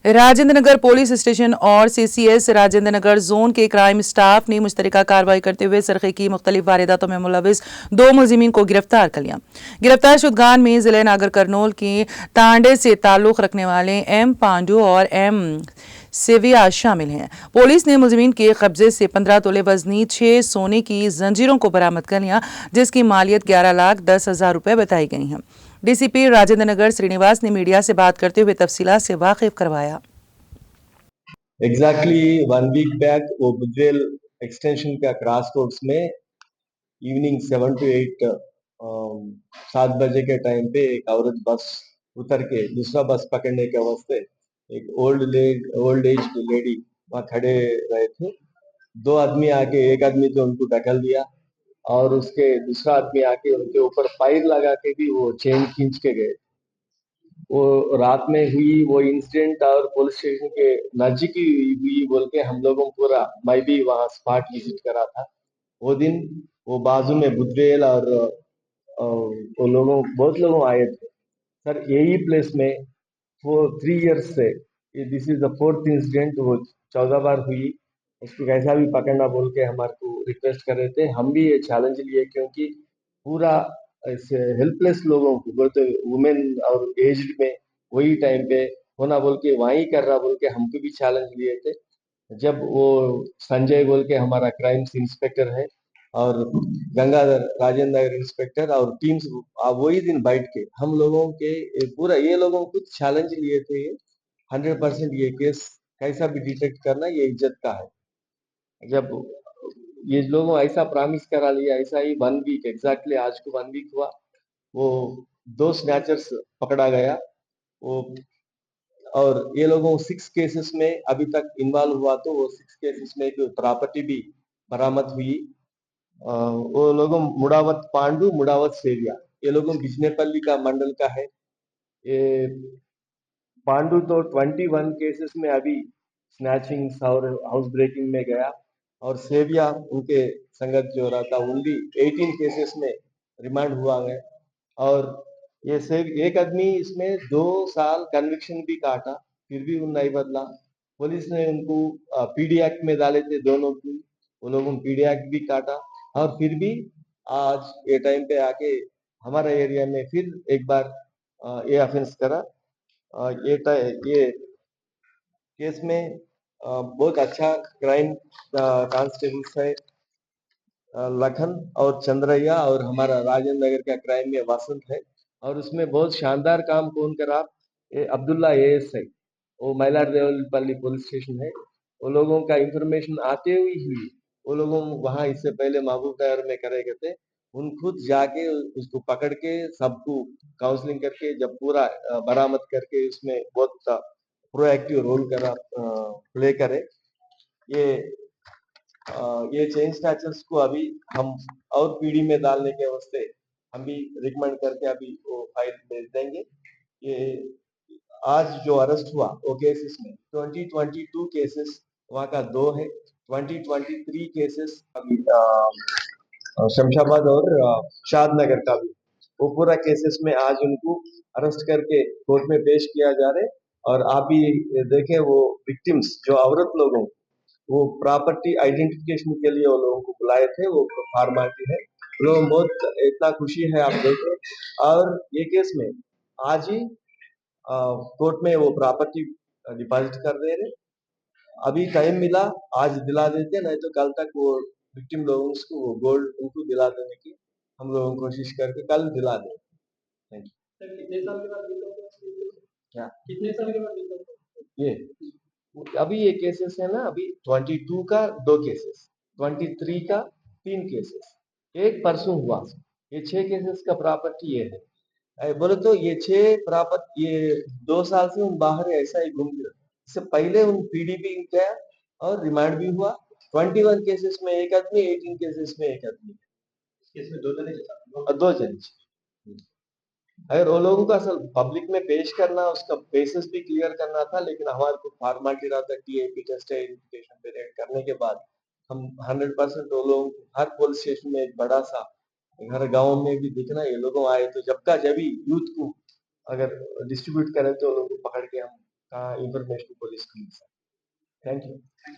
Rajendra Nagar police station और CCS Rajendra Nagar zone के crime staff ने मुश्तरका कार्रवाई करते हुए सरखे की मुख्तलिफ वारदातों में मुलविस 2 मुलजिमीन को गिरफ्तार कर लिया। गिरफ्तार शुदगान में जिले नागर कर्नूल के तांडे से ताल्लुक रखने वाले M पांडू और M सेविया शामिल हैं। पुलिस ने मुलजिमीन के कब्जे से 15 तोले वजनी 6 सोने की जंजीरों को बरामद कर लिया, जिसकी मालियत 11,10,000 रुपए बताई गई है। DCP राजेंद्र नगर श्रीनिवास ने मीडिया से बात करते हुए तफसीलात से वाकिफ करवाया। एग्जैक्टली 1 वीक बैक वो बुजवेल एक्सटेंशन का क्रॉस रोड्स में इवनिंग 7 to 8 7 बजे के टाइम पे एक औरत बस उतर के दूसरा बस पकड़ने के वास्ते एक ओल्ड एज लेडी वहाँ खड़े रहे थे। 2 आदमी आके, एक आदमी तो उनको ढकल दिया और उसके दूसरा आदमी आके उनके ऊपर फायर लगा के भी वो चेन खींच के गए। वो रात में हुई वो इंसिडेंट और पुलिस स्टेशन के नजदीक ही हुई बोल के हम लोगों पूरा, मैं भी वहाँ स्पॉट विजिट करा था। वो दिन वो बाजू में बुधवेल और वो लोगों बहुत लोग आए थे सर। यही प्लेस में वो 3 इयर्स से this is the 4th incident. वो 14 बार हुई। उसको कैसा भी पकड़ना बोल के हमारे को रिक्वेस्ट कर रहे थे। हम भी ये चैलेंज लिए क्योंकि पूरा ऐसे हेल्पलेस लोगों को बोलते वुमेन और एज्ड में वही टाइम पे होना बोल के वहीं कर रहा बोल के हमको भी चैलेंज लिए थे। जब वो संजय बोल के हमारा क्राइम्स इंस्पेक्टर है और गंगाधर राजेंद्र नगर इंस्पेक्टर और टीम्स वही दिन बैठ के हम लोगों के पूरा ये लोगों को चैलेंज लिए थे। 100% ये केस कैसा भी डिटेक्ट करना ये इज्जत का है। जब ये लोगों ऐसा प्रॉमिस करा लिया, ऐसा ही 1 वीक एग्जैक्टली आज को 1 वीक हुआ। वो 2 स्नैचर्स पकड़ा गया वो, और ये लोगों 6 केसेस में अभी तक इन्वॉल्व हुआ। तो वो 6 केसेस में प्रॉपर्टी भी बरामद हुई। वो लोगों मुड़ावत पांडू, मुड़ावत सेविया, ये लोगों बिजनेपल्ली का मंडल का है। ये पांडू तो 21 केसेस में अभी स्नैचिंग और हाउस ब्रेकिंग में गया और सेविया उनके संगत जो रहा था उन भी 18 केसेस में रिमांड हुआ है। और ये एक आदमी इसमें 2 साल कन्विक्शन भी काटा, फिर भी उन नहीं बदला। पुलिस ने उनको PD एक्ट में डाले थे दोनों की, वो लोगों PD एक्ट भी काटा और फिर भी आज ये टाइम पे आके हमारा एरिया में फिर एक बार ये ऑफेंस करा। ये केस में बहुत अच्छा क्राइम कांस्टेबल्स है लखन और चंद्रैया, और हमारा राजेंद्र नगर का क्राइम में वसंत है। और उसमें बहुत शानदार काम कौन करा, ये अब्दुल्ला ASI, वो मैलारदेवपल्ली पुलिस स्टेशन है। वो लोगों का इंफॉर्मेशन आते हुए ही वो लोगों वहां इससे पहले महबूब नगर में करे गए थे। उन खुद जाके उसको पकड़ के सबको काउंसलिंग करके जब पूरा बरामद करके उसमें बहुत प्रोएक्टिव रोल करा प्ले करे। ये ये चेन स्नैचर्स को अभी हम और पीढ़ी में डालने के वास्ते हम भी रिकमेंड करके अभी वो फाइल भेज देंगे। ये आज जो अरेस्ट हुआ वो केसेस में 2022 केसेस वहाँ का 2 है, 2023 केसेस अभी शमशाबाद और शादनगर का भी वो पूरा केसेस में आज उनको अरेस्ट करके कोर्ट में पेश किया जा रहे। और आप भी देखें वो विक्टिम्स जो औरत लोगों वो प्रॉपर्टी आइडेंटिफिकेशन के लिए वो लोगों को बुलाए थे, वो फॉर्मेलिटी है। लोग बहुत इतना खुशी है आप देखें। और ये केस में आज ही कोर्ट में वो प्रॉपर्टी डिपॉजिट कर दे रहे। अभी टाइम मिला आज दिला देते, नहीं तो कल तक वो विक्टिम लोगों को वो गोल्ड उनको दिला देने की हम लोगों कोशिश करके कल दिला दें। Thank you. कितने साल के बाद क्या कितने साल के बाद ये अभी ये केसेस है ना, अभी 22 का 2 केसेस, 23 का 3 केसेस, एक परसों हुआ। ये 6 केसेस का प्रॉपर्टी ये है। बोले तो ये 6 प्रॉपर्टी ये 2 साल से उन बाहर ऐसा ही घूम रहे। इससे पहले उन PD भी गया और रिमांड भी हुआ। 21 केसेस में एक आदमी, 18 केसेस में एक आदमी, इसमें 2 जने 2 जने। अगर वो लोगों का असल पब्लिक में पेश करना, उसका बेसिस भी क्लियर करना था, लेकिन हमारे को फॉर्मेलिटी रहा था TIP टेस्ट इन्विटेशन पे रेड करने के बाद हम 100% वो लोग हर पुलिस स्टेशन में एक बड़ा सा हर गांव में भी दिखना ये लोगों आए तो जब भी यूथ को अगर डिस्ट्रीब्यूट करें तो लोगों को पकड़ के हम का इंफॉर्मेशन पुलिस को मिल सके। Thank you.